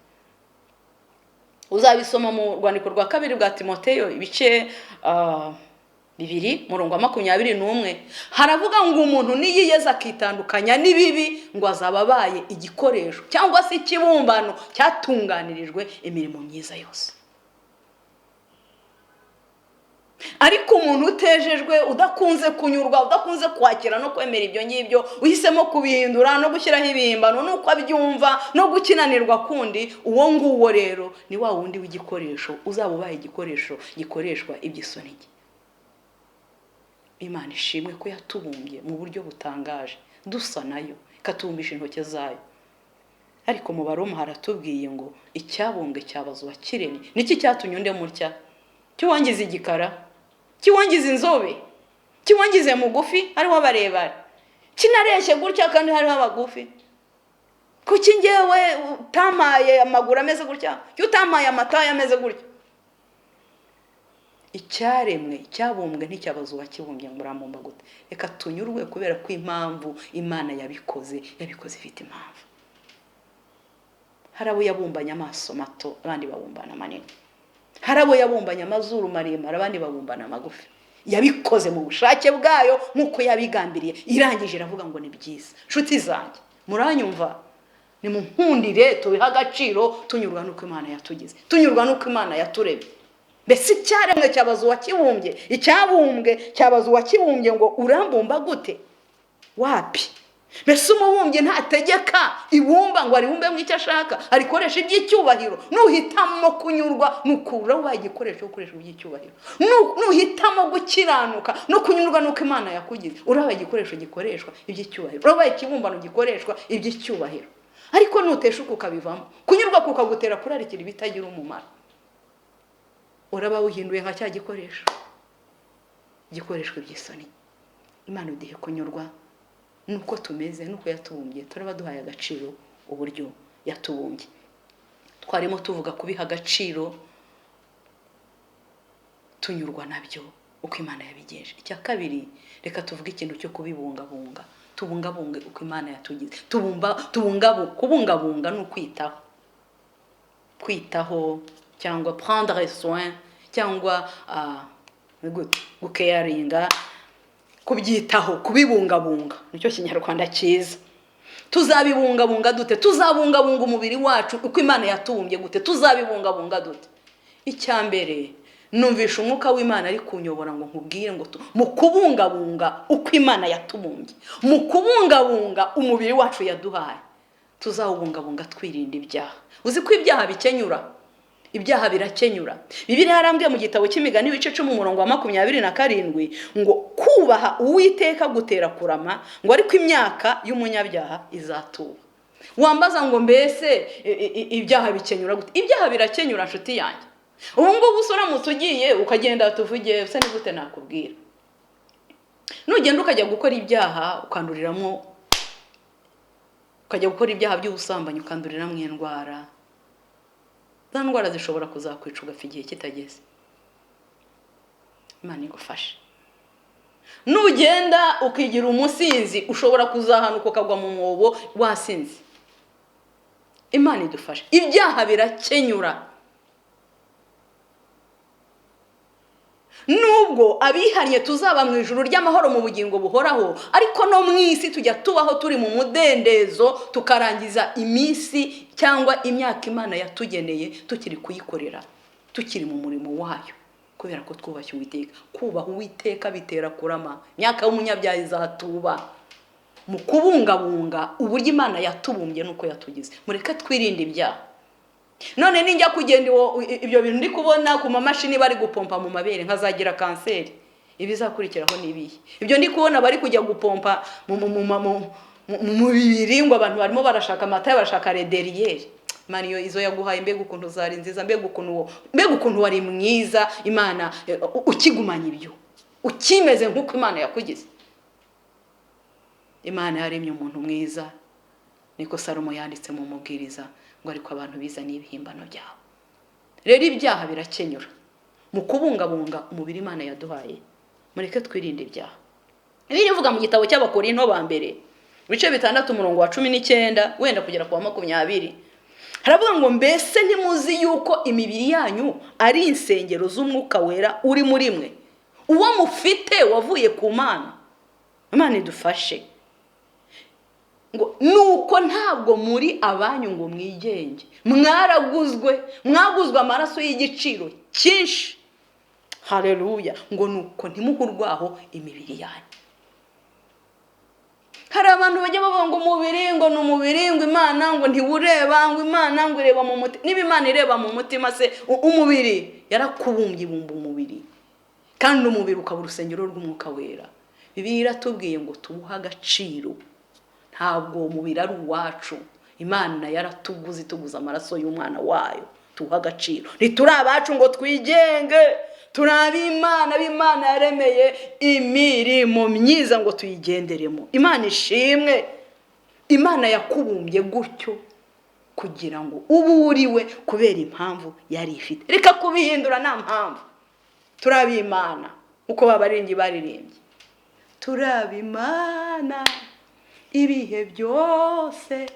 Uzabisoma mu rwandiko rwa 2 rwa Timoteyo ibice 2 murongo wa 21, haravuga ngo umuntu niyiyeza akitandukanya n'ibibi ngo azababaye igikoresho cyangwa se ikibumbano cyatunganirijwe imirimo myiza yose. Ariko umuntu utejejwe, udakunze kunyurwa, udakunze kwakira no kwemera ibyo ngibyo, uhisemo kubihindura no gushyiraho ibihimbano nuko abyumva no gukinanirwa kundi, uwo nguwo rero ni wa wundi w'igikoresho, uzabubaye igikoresho gikoreshwa iby'isoni. Imana ishimwe ko yatubumbye mu buryo butangaje, dusa nayo, ikatubumbisha intoke zayo. Ariko mu Baroma haratubwiye ngo icyabumbwe cyabazo wakiremye niki cyatumye unde mutya? Kiwangiza igikara, kiwangiza inzobe, kiwangize mugufi hariho barebare, kinareshye gutya kandi hariho abagufi. Kuki ngewe utamaye amaguru ameze gutya, utamaye amataye ameze gutya? Icyaremwe cyabumbwe nticyabazo wakibumbye ngo uramumba gute. Reka tunyurwe kubera ko impamvu Imana yabikoze ifite impamvu. Harabo yabumbanye amaso mato, abandi babumbana manini. Harabo yabumbanye amazuru maremare, abandi babumbana amagufi. Yabikoze mu bushake bwayo nkuko yabigambiriye. Irangije iravuga ngo ni byiza. Nshuti zanjye, muranyumva? Ni mu nkundire tubiha agaciro, tunyurwa nuko Imana yatugize, tunyurwa nuko Imana yaturemye. Mbese icyaremwe cyabazo wakibumbye, icyabumbwe cyabazo wakibumbye ngo urambumba gute? Wapi? Mbese umubumbye ntategeka ibumba ngo aribumbe mu icyo ashaka, arikoresha iby'icyubahiro. Nuhitamo kunyurwa nukura ubaye igikoresho gukoresha iby'icyubahiro, nuhitamo gukiranuka no kunyurwa nuko Imana yakugize, urabaye igikoresho gikoreshwa iby'icyubahiro, urabaye ikibumbano gikoreshwa iby'icyubahiro. Ariko nuteshuka ukabivamo, kunyurwa kukagutera kurarikira ibitagira umumaro, uraba uhinduye nka cya gikoresho gikoreshwa iby'isoni. Imana udihe kunyurwa nuko tumeze, nuko yatubumbye, turaba duhaye agaciro uburyo yatubumbye. Twarimo tuvuga kubiha agaciro, tunyurwa nabyo uko Imana yabigenje. Icya kabiri, reka tuvuge ikintu cyo kubibungabunga. Tubungabunge uko Imana yatugize. Kubungabunga no kwitaho. Kwitaho cyangwa prendre soin cyangwa gucaringa, kubyitaho, kubibungabunga, nicyo kinyarwanda cyiza. Tuzabibungabunga dute? Tuzabungabunga umubiri wacu uko Imana yatubumbye gute? Tuzabibungabunga dute? icyambere numvisha umwuka w'Imana ari kunyobora ngo nkubwire ngo mu kubungabunga uko Imana yatumumbye, mu kubungabunga umubiri wacu yaduhaye, tuzawubungabunga twirinda ibyaha. Uzi ko ibyaha bikenyura, ibyaha birakenyura. Bibiliya yarambwiye mu gitabo cy'Imigani ibice 10 umurongo wa 27 ngo kubaha Uwiteka gutera kurama, ngo ariko imyaka y'umunyabyaha izatuba. Wambaza ngo mbese ibyaha bikenyura gute? Ibyaha birakenyura nshuti yanjye. Ubu ngubu usoramutse ugiye ukagenda tuvuge usa ni gute nakubwira. Nugenda ukajya gukora ibyaha ukanduriramo, ukajya gukora ibyaha by'ubusambanyi ukanduriramo indwara. Za ndwara zishobora kuzakwica ugapfa igihe kitageze. Imana igufashe. Nugenda ukigira umusinzi ushobora kuzahanuka ukagwa mu mwobo wasinze. Imana idufashe. Ibyaha birakenyura. Nubwo abihariye tuzaba mu ijuru ry'amahoro mu bugingo buhoraho, ariko no mu isi tujya tubaho turi mu mudendezo, tukarangiza iminsi cyangwa imyaka Imana yatugeneye tukiri kuyikorera, tukiri mu murimo wayo, kubera ko twubashye Uwiteka. Kubaha Uwiteka bitera kurama. Imyaka y'umunyabyaha izatuba. Mu kubungabunga uburyo Imana yatubumbye nuko yatugize, mureke twirinde ibyaha. None ninjya kugenda ibyo bintu ndi kubona ku mamashini bari gupompa mu mabere nkazagira kanseri, ibizakurikiraho nibihe? Ibyo ndi kubona bari kujya gupompa mu bibiri ngo abantu barimo barashaka amata, barashaka rederiyeri. Mariyo izo yaguhaye mbega ukuntu zari nziza, mbega ukuntu wari mwiza Imana ukigumanya ibyo, ukimeze nk'uko Imana yakugize. Imana yaremye umuntu mwiza, niko Salomo yanditse mu mubwiriza, ngo ariko abantu bizaniye ibihimbano byabo. Rero ibyaha birakenyura. Mu kubungabunga umubiri Imana yaduhaye, mureke twirinde ibyaha. Ibi bivuga mu gitabo cy'Abakorinto ba mbere bice 6 umurongo wa 19 wenda kugera ku wa 20. Haravuga ngo mbese ntimuzi yuko imibiri yanyu ari insengero z'umwuka wera uri muri mwe, uwo mufite wavuye ku Mana. Imana idufashe. Ngo nuko ntabwo muri abanyu ngo mwigenge, mwaguzwe amaraso y'igiciro cyinshi. Haleluya. Ngo nuko ntimuhurwaho imibiri yanyu. Hari abantu bajya bavuga ngo umubiri ngo n'umubiri, ngo Imana ngo ntibureba, ngo Imana ngo ireba mu mutima. Niba Imana ireba mu mutima se umubiri yarakubumbye ibumba umubiri, kandi umubiri ukaba urusengero rw'umwuka wera. Bibiliya iratubwiye ngo tubuhe agaciro. Ntabwo umubiri ari uwacu. Imana yaratuguze, ituguza amaraso y'umwana wayo, tuha agaciro. Ntituri abacu ngo twigenge, turabi Imana, b'Imana yaremeye imirimo myiza ngo tuyigenderemo. Imana ishimwe. Imana yakubumbye gutyo kugira ngo ubu uriwe kubera impamvu yari ifite. Reka kubihindura nta mpamvu. Turabi Imana uko babaringi baririmbye. Turabi Imana ibihe byose,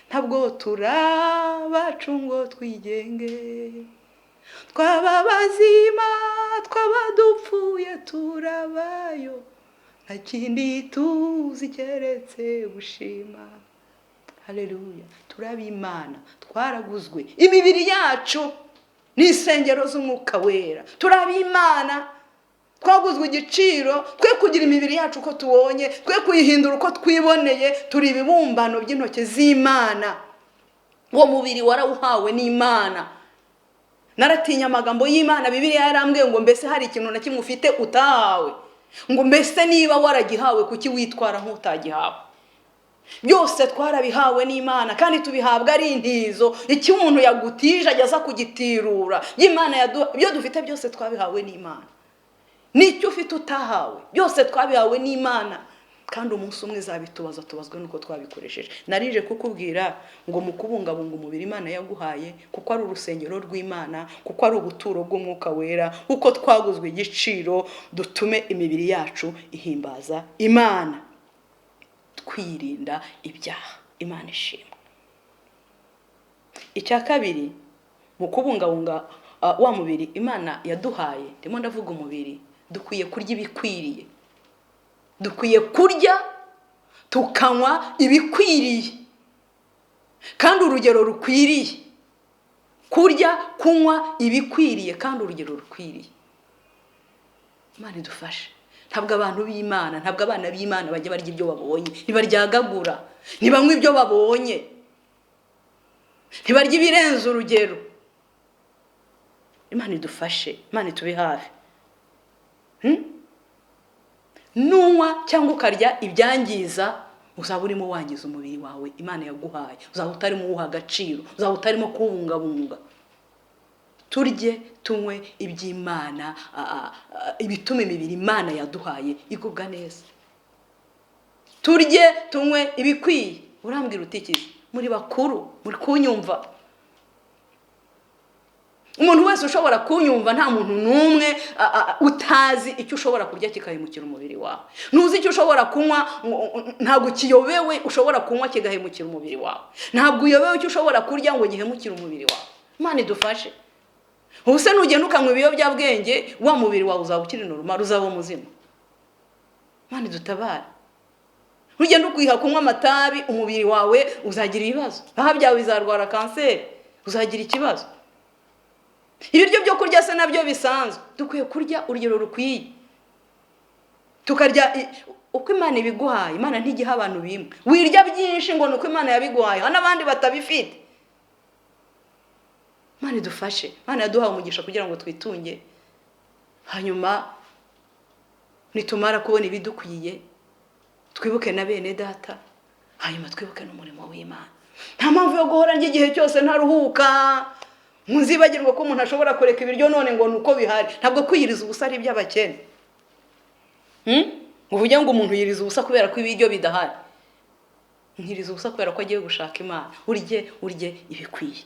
ntabwo turabacu ngo twigenge. Twaba bazima twaba dupfuye turabayo, nta kindi tuzi keretse gushima. Haleluya. Turabi Imana, twaraguzwe. Imibiri yacu ni insengero z'umwuka wera. Turabi Imana, twaguzwe igiciro. Twe kugira imibiri yacu uko tubonye, twe kuyihindura uko twiboneye. Turi ibibumbano by'intoke z'Imana. Uwo mubiri warawuhawe n'Imana. Naratinya amagambo y'Imana. Bibiliya yarambwiye ngo mbese hari ikintu na kimwe ufite utahawe? Ngo mbese niba waragihawe kuki witwara nk'utagihawe? Byose twarabihawe n'Imana, kandi tubihabwa ari intizo. Iki umuntu yagutije ajya kugitirura. Y'Imana ibyo dufite byose twabihawe n'Imana. Nicyo ufite utahawe byose twabihawe n'Imana, kandi umunsi umwe izabitubaza, tubazwe nuko twabikoresheje. Narije kukubwira ngo mu kubungabunga umubiri Imana yaguhaye, kuko ari urusengero rw'Imana, kuko ari ubuturo bw'umwuka wera, uko twaguzwe igiciro, dutume imibiri yacu ihimbaza Imana, twirinda ibyaha. Imana ishimwe. Icya kabiri, mu kubungabunga wa mubiri Imana yaduhaye, ndimo ndavuga umubiri, dukwiye kurya ibikwiriye. Dukwiye kurya tukanywa ibikwiriye, kandi urugero rukwiriye. kurya kunywa ibikwiriye kandi urugero rukwiriye. Imana idufashe. Ntabwo abantu b'Imana, ntabwo abana b'Imana bajya barya ibyo babonye, ntibaryagagura, ntibanywa ibyo babonye, ntibarya ibirenze urugero. Imana idufashe, Imana itube hafi. Nunywa cyangwa ukarya ibyangiza, uzaba urimo wangiza umubiri wawe Imana yaguhaye, uzaba utarimo uwuha agaciro, uzaba utarimo kuwubungabunga. Turye tunywe iby'Imana, ibituma imibiri Imana yaduhaye igubwa neza. Turye tunywe ibikwiye. Urambwira utikize, muri bakuru, muri kunyumva. Umuntu wese ushobora kunyumva, nta muntu numwe utazi icyo ushobora kurya kigahemukira umubiri wawe. Ntuzi icyo ushobora kunywa, ntabwo kiyobewe ushobora kunywa kigahemukira umubiri wawe. Ntabwo uyobewe icyo ushobora kurya ngo gihemukire umubiri wawe. Imana idufashe. Ubuse nugenda ukanywa ibiyobyabwenge, wa mubiri wawe uzaba ukiri normal, uzaba muzima. Imana idutabara. Nugenda ukwiha kunywa amatabi, umubiri wawe uzagira ibibazo. Aha byawe bizarwara kanseri, uzagira ikibazo. Ibiryo byo kurya se nabyo bisanzwe. Dukwiye kurya urugero rukwiye. Tukarya uko Imana ibiguhaye. Imana ntigiha abantu bimwe. Wirya byinshi ngo nuko Imana yabiguhaye, hana abandi batabifite. Imana idufashe. Imana yaduhaye umugisha kugira ngo twitunge. Hanyuma nitumara kubona ibidukwiye, twibuke na bene data, hanyuma twibuke n'umurimo w'Imana. Nta mpamvu yo guhora igihe cyose ntaruhuka. Muzibagirwa ko umuntu ashobora kureka ibiryo none ngo nuko bihari. Ntabwo kwiyiriza ubusa ari iby'abakene. Uvuge ngo umuntu yiriza ubusa kubera ko ibiryo bidahari. Nkiriza ubusa kubera ko agiye gushaka Imana. Urye ibikwiye.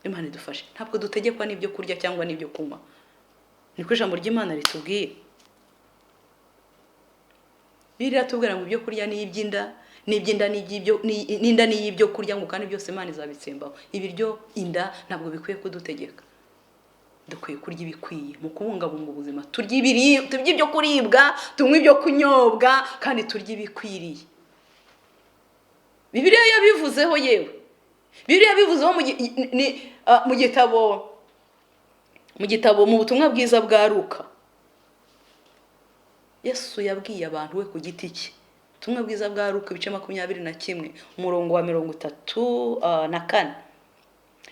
Imana idufashe. Ntabwo dutegekwa n'ibyo kurya cyangwa n'ibyo kunywa. Niko ijambo ry'Imana ritubwira. Biriya tubwira ngo ibyo kurya ni iby'inda, n'iby'inda n'inda n'ibyo kurya ngo kandi byose Imana izabitsembaho. Ibiryo inda ntabwo bikwiye kudutegeka. Dukwiye kurya ibikwiye mu kubungabunga ubuzima. Turya ibyo kuribwa, tunywe ibyo kunyobwa kandi turya ibikwiriye. Bibiliya yabivuzeho yewe. Bibiliya yabivuzeho mu gitabo mu butumwa bwiza bwa Luka. Yesu yabwiye abantu we ku giti cye. Ubutumwa bwiza bwa Luka ibice 21 umurongo wa 34.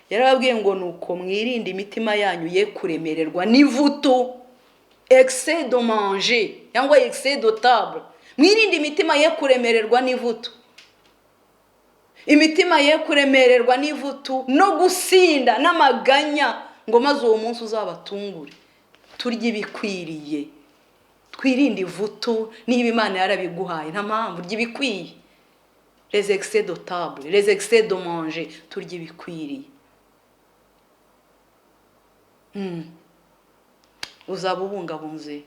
Yarababwiye ngo nuko mwirinde imitima yanyu ye kuremererwa n'ivutu, excès de manger cyangwa excès de table. Mwirinde imitima ye kuremererwa n'ivutu. Imitima ye kuremererwa n'ivutu no gusinda n'amaganya ngo maze uwo munsi uzabatungure. Turye ibikwiriye. Twirinde ivutu niba Imana yarabiguhaye, nta mpamvu urya ibikwiye. Les excès de table, les excès de manger, turye ibikwiriye. Uzaba ubungabunze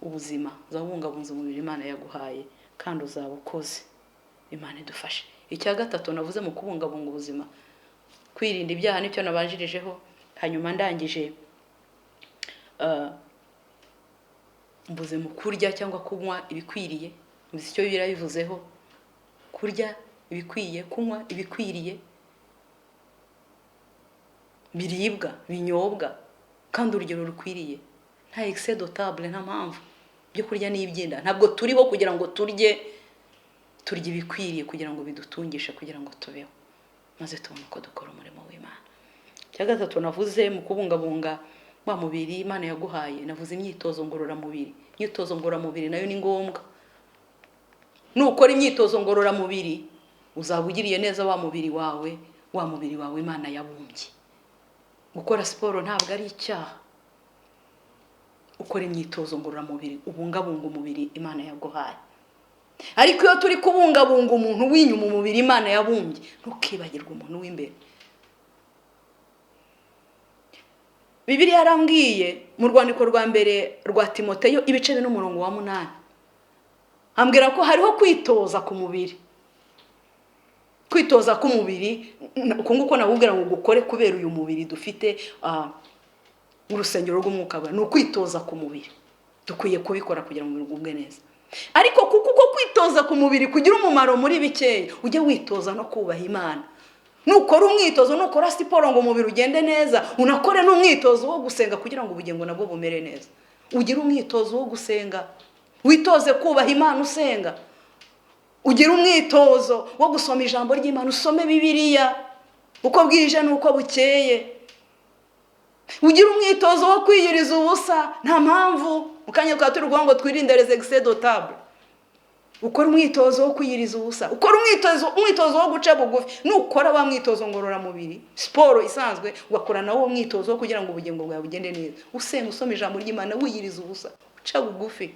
ubuzima, uzaba ubungabunze umubiri Imana yaguhaye kandi uzaba ukoze. Imana idufashe. Icya gatatu navuze mu kubungabunga ubuzima, kwirinda ibyaha nicyo nabanjirijeho. Hanyuma ndangije mbuze mu kurya cyangwa kunywa ibikwiriye. Muzi icyo Bibiliya bivuzeho. Kurya ibikwiye, kunywa ibikwiriye, biribwa, binyobwa kandi urugero rukwiriye. Nta excès de table, nta mpamvu. Byo kurya ni iby'inda. Ntabwo turiho kugira ngo turye ibikwiriye kugira ngo bidutungishe kugira ngo tubeho. Maze tubone uko dukora umurimo w'Imana. Cya gatatu navuze mu kubungabunga wa mubiri Imana yaguhaye, navuze imyitozo ngororamubiri. Imyitozo ngororamubiri nayo ni ngombwa. Nukora imyitozo ngororamubiri uzaba ugiriye neza wa mubiri wawe Imana yabumbye. Gukora siporo ntabwo ari icyaha. Ukora imyitozo ngororamubiri ubungabunga umubiri Imana yaguhaye. Ariko iyo turi kubungabunga umuntu w'inyuma umubiri Imana yabumbye, ntukibagirwe umuntu w'imbere. Bibiliya yarambwiye mu rwandiko rwa mbere rwa Timoteyo ibice 8 ambwira ko hariho kwitoza ku mubiri. Kwitoza ku mubiri uko nguko nabubwira ngo gukore kubera uyu mubiri dufite mu rusengero rw'umwuka wa, no kwitoza ku mubiri. Dukwiye kubikora kugira ngo bigubwe neza. Ariko kuko kwitoza ku mubiri kugira umumaro muri bikeya, ujye witoza no kubaha Imana. nukora umwitozo, nukora siporo ngo umubiri ugende neza, unakore n'umwitozo wo gusenga kugira ngo ubugingo nabwo bumere neza. Ugire umwitozo wo gusenga, witoze kubaha Imana usenga. Ugire umwitozo wo gusoma ijambo ry'Imana, usome Bibiliya uko bwije nuko bukeye. Ugire umwitozo wo kwiyiriza ubusa nta mpamvu, mukanya twa turi ngo twirinde les excès de table. Ukora umwitozo wo kwiyiriza ubusa, ukora umwitozo wo guca bugufi, nukora wa mwitozo ngorora mubiri, siporo isanzwe, ugakora nawo mwitozo kugira ngo ubugingo bwawe bugende neza. Usenga, usoma ijambo ry'Imana, wiyiriza ubusa, uca bugufi,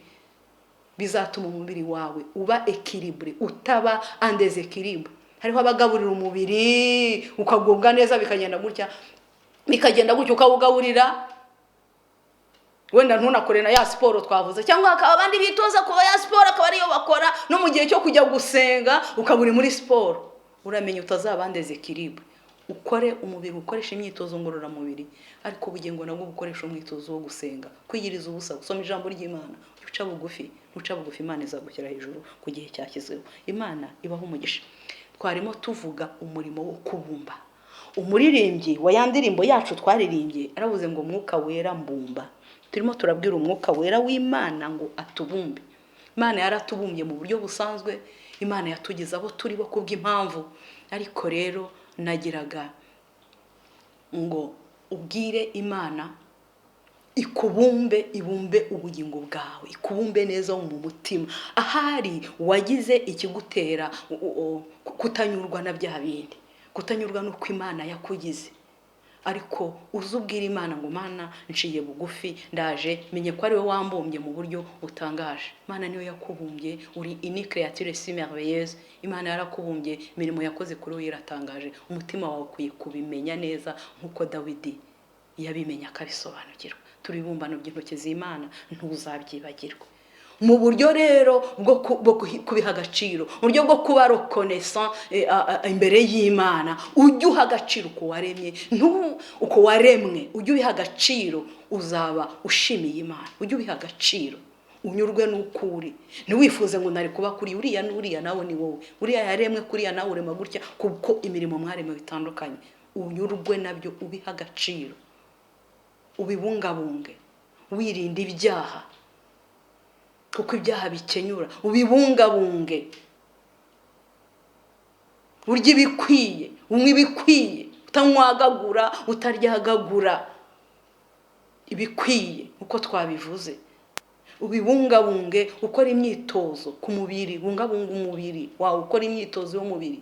bizatuma umubiri wawe uba équilibré, utaba en déséquilibre. Hariho abagaburira umubiri ukagubwa neza bikagenda gutya ukawugaburira, wenda ntunakore na ya siporo twavuze, cyangwa akaba abandi bitoza kuba ya siporo akaba ariyo bakora, no mu gihe cyo kujya gusenga ukaburi muri siporo. Uramenye utazaba en déséquilibre. Ukore umubiri, ukoresha imyitozo ngorora mubiri, ariko ubugingo nabwo bukoresha umwitozo wo gusenga, kwiyiriza ubusa, gusoma ijambo ry'Imana, uca bugufi. Imana izagushyira hejuru ku gihe cyashyizweho. Imana ibaho umugisha. Twarimo tuvuga umurimo wo kubumba. Umuririmbyi wa ya ndirimbo yacu twaririmbye aravuze ngo Mwuka Wera mbumba. Turimo turabwira Umwuka Wera w'Imana ngo atubumbe. Imana yaratubumbye mu buryo busanzwe, Imana yatugize abo turi bo kubw'impamvu. Ariko rero nagiraga ngo ubwire Imana ikubumbe, ibumbe ubugingo bwawe, ikubumbe neza mu mutima. Ahari wagize ikigutera kutanyurwa na bya bindi, kutanyurwa nuko Imana yakugize, ariko uzubwira Imana ngo Mana nciye bugufi, ndaje menye ko ari we wambumbye mu buryo utangaje. Imana niyo yakubumbye, uri une créature si merveilleuse. Imana yarakubumbye, imirimo yakoze kuri we iratangaje. Umutima wawe ukwiye kubimenya neza nkuko Dawidi yabimenya akabisobanukirwa. Turi bumbano by'intoki z'Imana, ntuzabyibagirwe. Mu buryo rero bwo kubiha agaciro, uburyo bwo kuba reconnaissant imbere y'Imana, ujye uha agaciro uko waremye, uko waremwe, ujye ubiha agaciro, uzaba ushimiye Imana. Ujye ubiha agaciro, unyurwe n'ukuri. Ntiwifuze ngo nari kuba kuri uriya n'uriya, nawe ni wowe. Uriya yaremwe kuriya, nawe urema gutya, kuko imirimo mwaremwe bitandukanye. Unyurwe nabyo, ubiha agaciro, ubibungabunge, wirinde ibyaha kuko ibyaha bikenyura. Ubibungabunge, urya ibikwiye, unywa ibikwiye, utanywagagura, utaryagagura, ibikwiye uko twabivuze. Ubibungabunge, ukora imyitozo ku mubiri, bungabunga umubiri wawe, ukora imyitozo y'umubiri.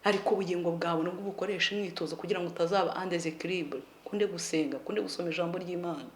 Ariko ubugingo bwawe nubwo bukoresha imyitozo kugira ngo utazaba en déséquilibre. Kunde gusenga, kunde gusoma ijambo ry'Imana.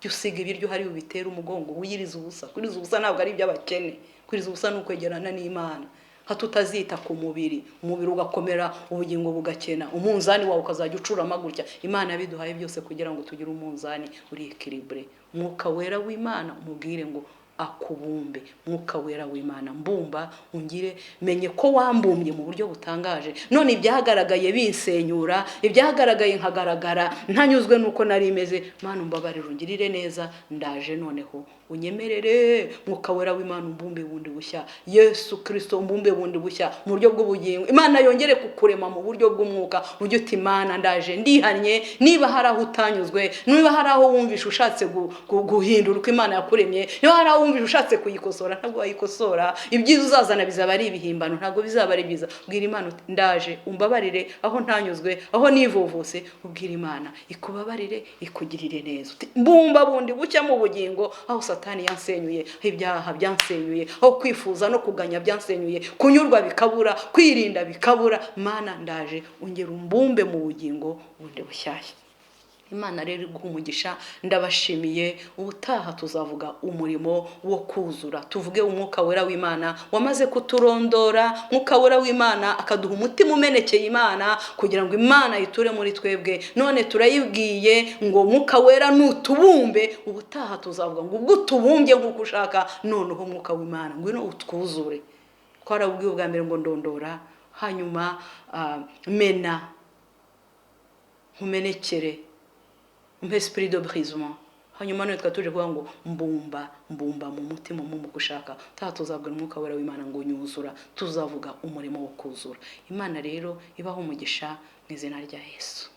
Jya usiga ibiryo hari ubitera umugongo, wiyiriza ubusa. Kwiriza ubusa ntabwo ari iby'abakene, kwiriza ubusa ni ukwegerana n'Imana. Hatutazita ku mubiri, umubiri ugakomera, ubugingo bugakena, umunzani wawe ukazajya ucurama gutya. Imana yabiduhaye byose kugira ngo tugire umunzani uri équilibré. Mwuka Wera w'Imana umubwire ngo akubumbe. Mwuka Wera w'Imana mbumba, ungire, menye ko wambumbye mu buryo butangaje. None ibyagaragaye binsenyura, ibyagaragaye nkagaragara ntanyuzwe nuko nari imeze, Mana umbabarire, ungirire neza, ndaje noneho unyemerere. Mwuka Wera w'Imana umbumbe bundi bushya. Yesu Kristo umbumbe bundi bushya mu buryo bw'ubugingo. Imana yongere kukurema mu buryo bw'umwuka, ujye uti Imana ndaje ndihanye, niba hari aho utanyuzwe, niba hari aho wumvisha ushatse guhindura uko Imana yakuremye, niba hari aho wumvisha ushatse kuyikosora, ntabwo wayikosora. Ibyiza uzazana bizaba ari ibihimbano, ntabwo bizaba ari byiza. Ubwira Imana ndaje umbabarire aho ntanyuzwe, aho nivovose. Ubwira Imana ikubabarire, ikugirire neza. Mbumba bundi bucya mu bugingo, aho Satani yansenyuye, ibyaha byansenyuye, aho kwifuza no kuganya byansenyuye, kunyurwa bikabura, kwirinda bikabura. Mana ndaje ungera umbumbe mu bugingo bundi bushyashya. Imana rero iguha umugisha. Ndabashimiye. Ubutaha tuzavuga umurimo wo kuzura, tuvuge Umwuka Wera w'Imana wamaze kuturondora. Mwuka Wera w'Imana akaduha umutima umenekeye Imana kugira ngo Imana iture muri twebwe. None turayibwiye ngo Mwuka Wera nutubumbe. Ubutaha tuzavuga ngo ubwo tubumbye nk'uko ushaka, noneho Mwuka w'Imana ngwino utwuzure. Twarabwiye ubwa mbere ngo ndondora, hanyuma mena, nkumenekere, umpe esprit de brisement, hanyuma none twari tuje kuvuga ngo mbumba mu mutima mu gushaka tuzabwira umwuka wera w'Imana ngo nyuzura, tuzavuga umurimo wo kuzura. Imana rero ibaho umugisha mu izina rya Yesu.